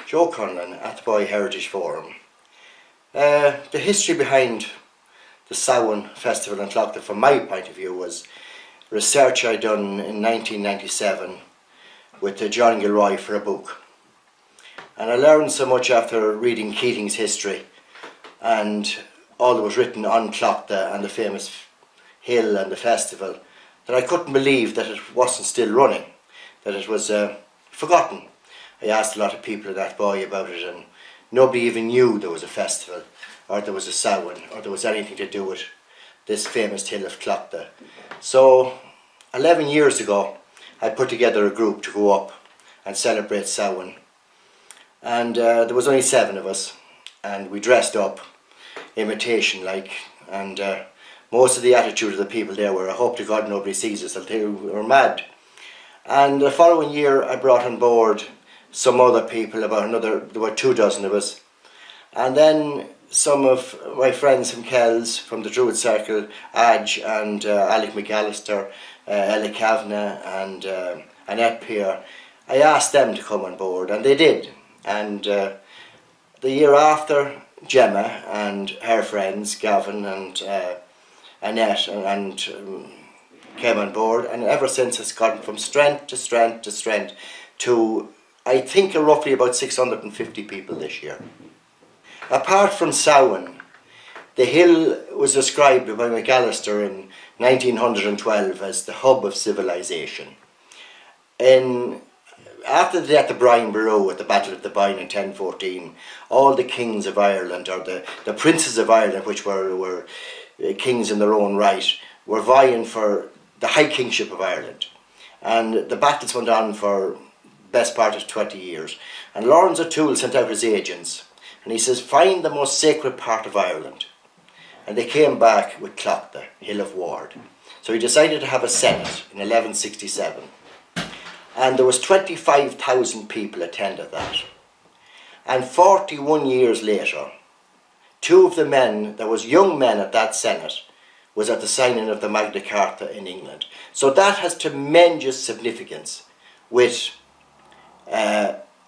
Joe Conlon at the Boy Heritage Forum. The history behind the Samhain festival in Tlachtga, from my point of view, was research I done in 1997 with John Gilroy for a book. And I learned so much after reading Keating's history and all that was written on Tlachtga and the famous hill and the festival, that I couldn't believe that it wasn't still running, that it was forgotten. I asked a lot of people in that boy about it, and nobody even knew there was a festival, or there was a Samhain, or there was anything to do with this famous hill of Tlachtga. So 11 years ago I put together a group to go up and celebrate Samhain, and there was only 7 of us, and we dressed up imitation like, and most of the attitude of the people there were, I hope to God nobody sees us, they were mad. And the following year I brought on board some other people, there were 24 of us, and then some of my friends from Kells, from the Druid Circle, Adge and Alec McAllister, Ella Kavanagh and Annette Peer, I asked them to come on board, and they did. And the year after, Gemma and her friends, Gavin and Annette, and came on board, and ever since it's gone from strength to strength to strength to, I think, roughly about 650 people this year. Apart from Samhain, the hill was described by McAllister in 1912 as the hub of civilization. After the death of Brian Boru at the Battle of the Boyne in 1014, all the kings of Ireland, or the princes of Ireland, which were kings in their own right, were vying for the high kingship of Ireland. And the battles went on for best part of 20 years. And Lawrence O'Toole sent out his agents, and he says, find the most sacred part of Ireland. And they came back with Tlachtga, Hill of Ward. So he decided to have a senate in 1167. And there was 25,000 people attended that. And 41 years later, 2 of the men, there was young men at that senate, was at the signing of the Magna Carta in England. So that has tremendous significance with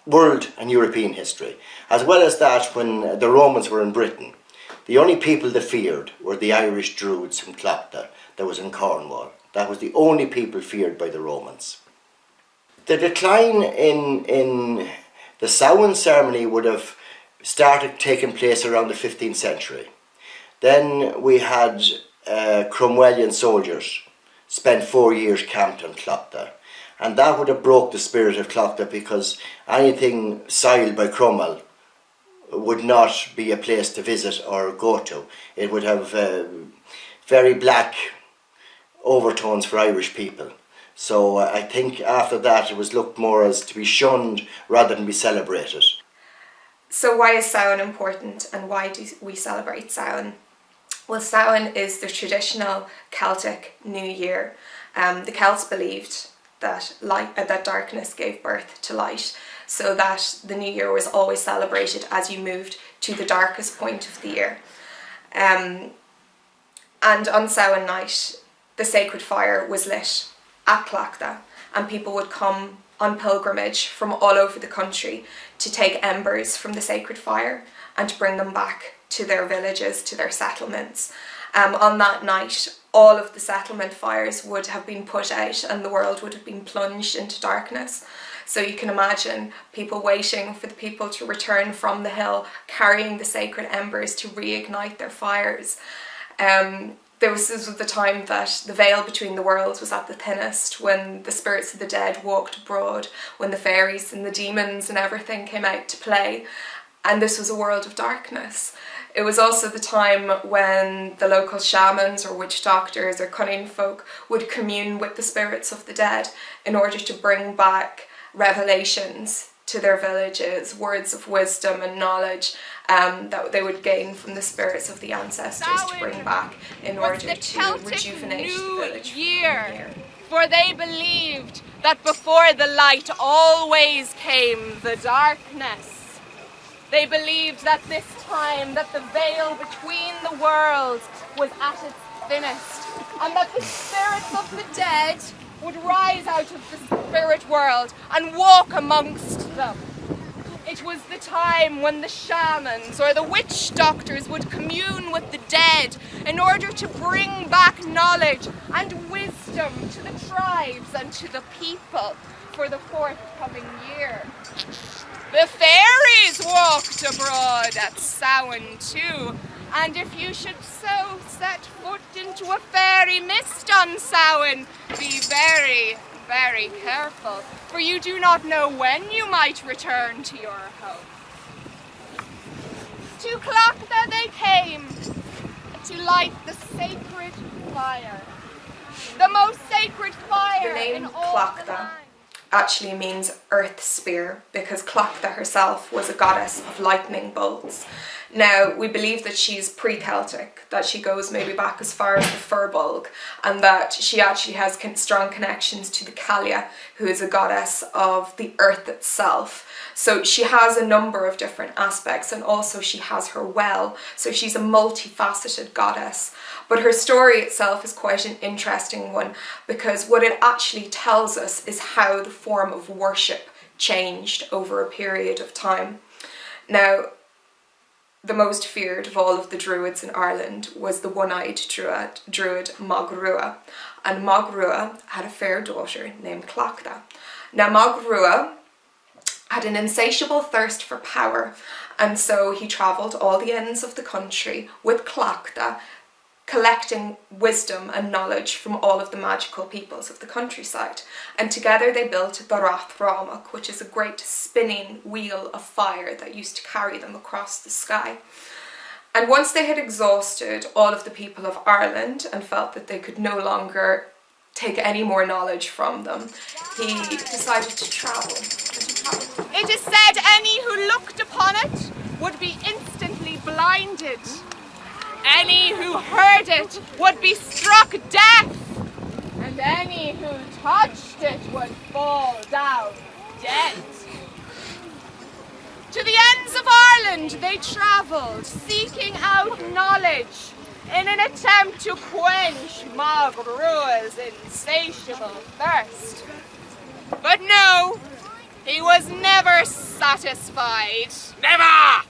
world and European history. As well as that, when the Romans were in Britain, the only people they feared were the Irish Druids from Tlachtga that was in Cornwall. That was the only people feared by the Romans. The decline in the Samhain ceremony would have started taking place around the 15th century. Then we had Cromwellian soldiers spent 4 years camped on Tlachtga, and that would have broke the spirit of Tlachtga, because anything soiled by Cromwell would not be a place to visit or go to. It would have very black overtones for Irish people. So I think after that it was looked more as to be shunned rather than be celebrated. So why is Samhain important, and why do we celebrate Samhain? Well, Samhain is the traditional Celtic New Year. The Celts believed that that darkness gave birth to light, so that the New Year was always celebrated as you moved to the darkest point of the year. And on Samhain night, the sacred fire was lit at Tlachtga, and people would come on pilgrimage from all over the country to take embers from the sacred fire and to bring them back to their villages, to their settlements. On that night, all of the settlement fires would have been put out and the world would have been plunged into darkness. So you can imagine people waiting for the people to return from the hill, carrying the sacred embers to reignite their fires. This was the time that the veil between the worlds was at the thinnest, when the spirits of the dead walked abroad, when the fairies and the demons and everything came out to play. And this was a world of darkness. It was also the time when the local shamans or witch doctors or cunning folk would commune with the spirits of the dead in order to bring back revelations to their villages, words of wisdom and knowledge that they would gain from the spirits of the ancestors to bring back in order to rejuvenate the village. For they believed that before the light always came the darkness. They believed that this time that the veil between the worlds was at its thinnest, and that the spirits of the dead would rise out of the spirit world and walk amongst them. It was the time when the shamans or the witch doctors would commune with the dead in order to bring back knowledge and wisdom to the tribes and to the people for the forthcoming year. The fairies walked abroad at Samhain too, and if you should so set foot into a fairy mist on Samhain, be very, very careful, for you do not know when you might return to your home. To Tlachtga they came to light the sacred fire, the most sacred fire The name in all the Tlachtga land. actually means earth spear, because Tlachtga herself was a goddess of lightning bolts. Now, we believe that she's pre-Celtic, that she goes maybe back as far as the Firbolg, and that she actually has strong connections to the Calia, who is a goddess of the earth itself. So she has a number of different aspects, and also she has her well, so she's a multifaceted goddess. But her story itself is quite an interesting one, because what it actually tells us is how the form of worship changed over a period of time. Now, the most feared of all of the druids in Ireland was the one-eyed druid Mag Rua. And Mag Rua had a fair daughter named Tlachtga. Now, Mag Rua had an insatiable thirst for power, and so he travelled all the ends of the country with Tlachtga, collecting wisdom and knowledge from all of the magical peoples of the countryside. And together they built the Rath, which is a great spinning wheel of fire that used to carry them across the sky. And once they had exhausted all of the people of Ireland and felt that they could no longer take any more knowledge from them, he decided to travel. It is said any who looked upon it would be instantly blinded. Any who heard it would be struck deaf, and any who touched it would fall down dead. To the ends of Ireland they travelled, seeking out knowledge in an attempt to quench Mag Rua's insatiable thirst. But no, he was never satisfied. Never!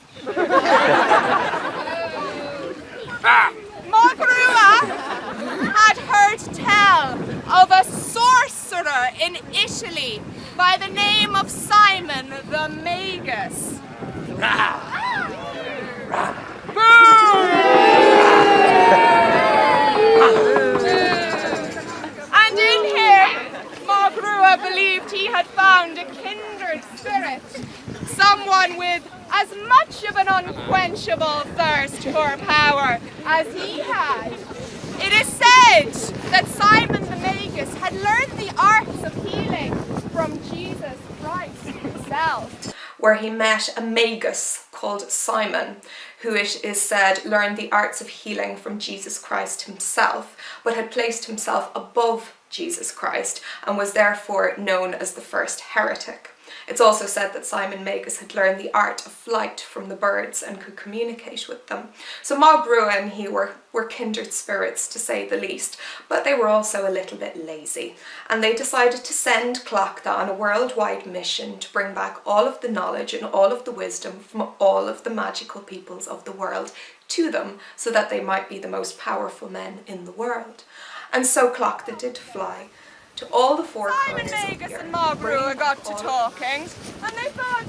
Mag Rua had heard tell of a sorcerer in Italy by the name of Simon the Magus. And in him, Mag Rua believed he had found a kindred spirit, someone with as much of an unquenchable thirst for power as he had. It is said that Simon the Magus had learned the arts of healing from Jesus Christ himself, where he met a magus called Simon, who it is said learned the arts of healing from Jesus Christ himself, but had placed himself above Jesus Christ and was therefore known as the first heretic. It's also said that Simon Magus had learned the art of flight from the birds and could communicate with them. So Mag Rua and he were kindred spirits, to say the least, but they were also a little bit lazy, and they decided to send Tlachtga on a worldwide mission to bring back all of the knowledge and all of the wisdom from all of the magical peoples of the world to them, so that they might be the most powerful men in the world. And so Tlachtga did fly to all the four corners Simon of Magus the earth, and Mag Rua bringing got to all of talking, and they thought,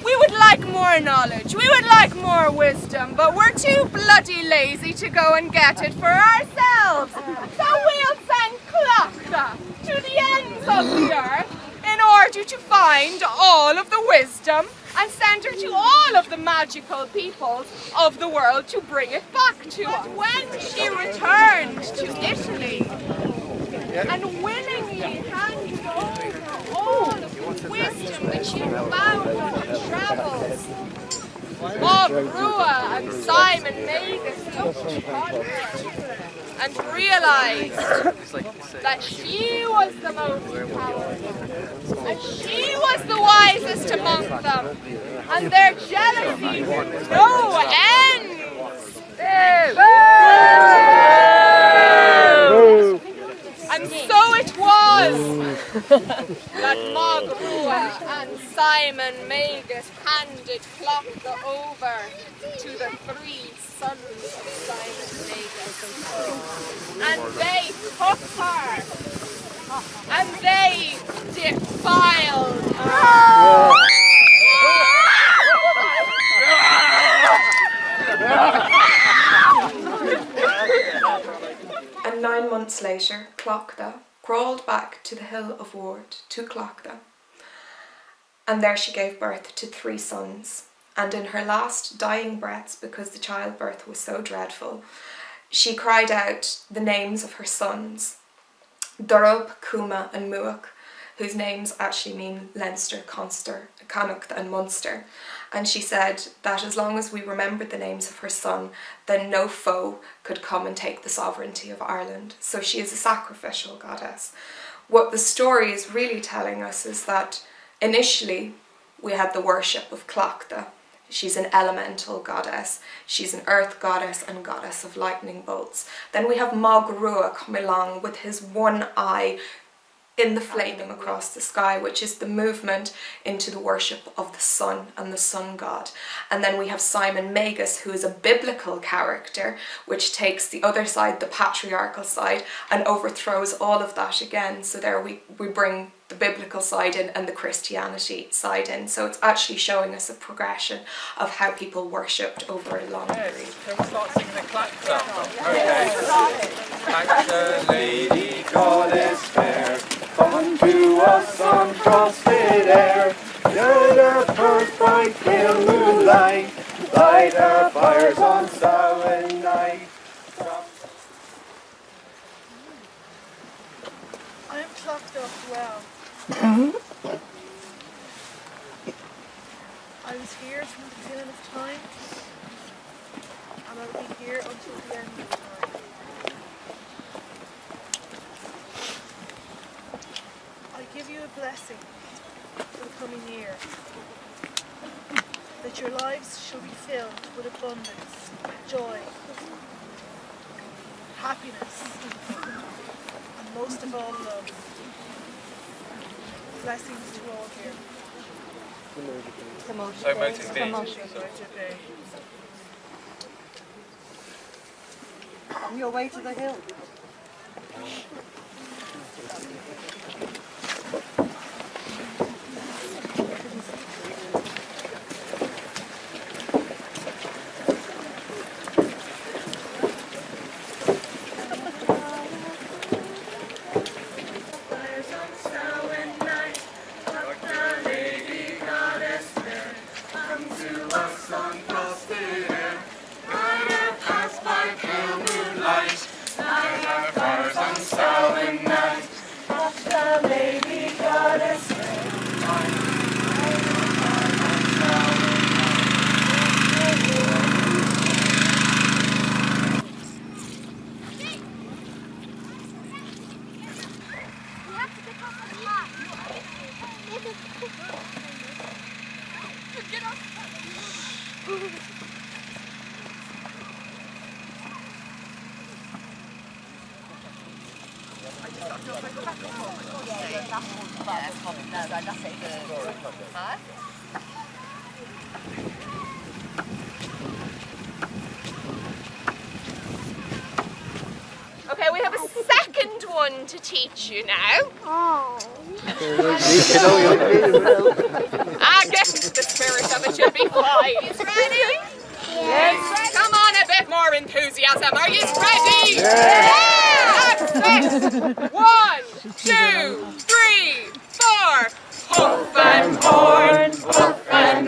we would like more knowledge, we would like more wisdom, but we're too bloody lazy to go and get it for ourselves. So we'll send Tlachtga to the ends of the earth in order to find all of the wisdom and send her to all of the magical peoples of the world to bring it back to us. But when she returned to Italy and willingly handed over all of the wisdom that she had found on her travels, Mag Rua and Simon Magus looked upon her and realised that she was the most powerful, and she was the wisest among them, and their jealousy knew no ends. And so it was that Ruith and Simon Magus handed Tlachtga over to the 3 sons of Simon Magus. And they took her, and they defiled her. And 9 months later, Tlachtga crawled back to the hill of Ward, to Tlachtga. And there she gave birth to 3 sons. And in her last dying breaths, because the childbirth was so dreadful, she cried out the names of her sons, Durub, Cuma and Muach, whose names actually mean Leinster, Connacht and Munster. And she said that as long as we remembered the names of her son, then no foe could come and take the sovereignty of Ireland. So she is a sacrificial goddess. What the story is really telling us is that initially we had the worship of Tlachtga. She's an elemental goddess. She's an earth goddess and goddess of lightning bolts. Then we have Ruith come along with his one eye in the flaming across the sky, which is the movement into the worship of the sun and the sun god. And then we have Simon Magus, who is a biblical character, which takes the other side, the patriarchal side, and overthrows all of that again. So there we bring the biblical side in and the Christianity side in. So it's actually showing us a progression of how people worshipped over a long period. Can we start singing the Tlachtga? Okay. Tlachtga, lady goddess fair, come unto us on frosted air. Gird our purse by pale moonlight, light our fires on Samhain night. I am Tlachtga as well. I was here from the beginning of time, and I'll be here until the end of time. I give you a blessing for the coming year, that your lives shall be filled with abundance, joy, happiness, and most of all love. Blessings to all here. So motivating. On your way to the hill. Okay, we have a second one to teach you now. Get into the spirit of it, you'll be fine. Are you ready? Yes. Come on, a bit more enthusiasm. Are you ready? Yes. That's it. 1, 2, 3, 4. Hoof and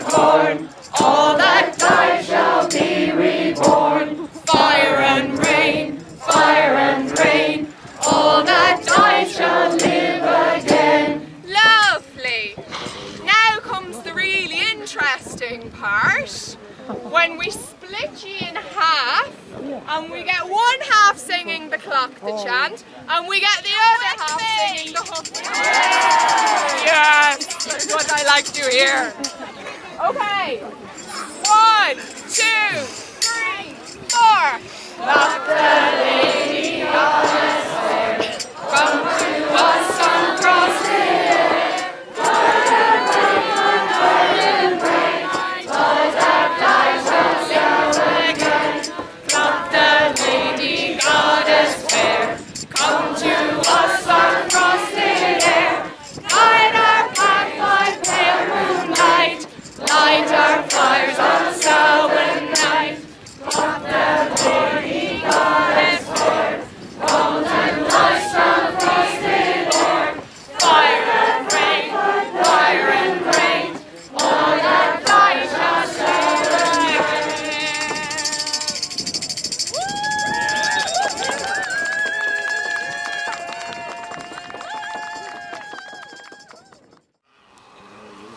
horn, all that dies shall be reborn. Fire and rain, all that dies shall live again. Lovely. Now comes the really interesting part. When we split you in half, and we get one half singing the Tlachtga chant, and we get the other half singing the hoof. Yes, that's what I like to hear. Okay. 1, 2, 3, 4. Tlachtga, lady goddess fair, come to us on frosted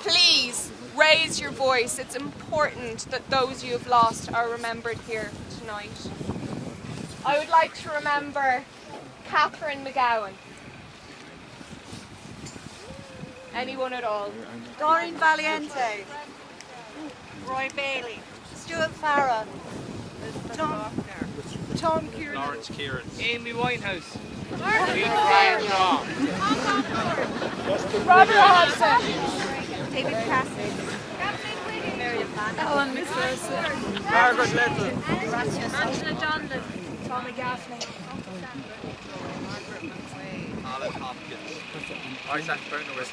Please raise your voice. It's important that those you have lost are remembered here tonight. I would like to remember Catherine McGowan. Anyone at all? Doreen Valiente. Roy Bailey. Stuart Farrer. Tom Kieran. Lawrence Kieran. Amy Winehouse. Brian Shaw. Robert Hodgson. David Cassidy. Ellen McPherson. Margaret Little. Angela Johnson. Tommy Gaffney. Alan Hopkins. Isaac Bernowitz.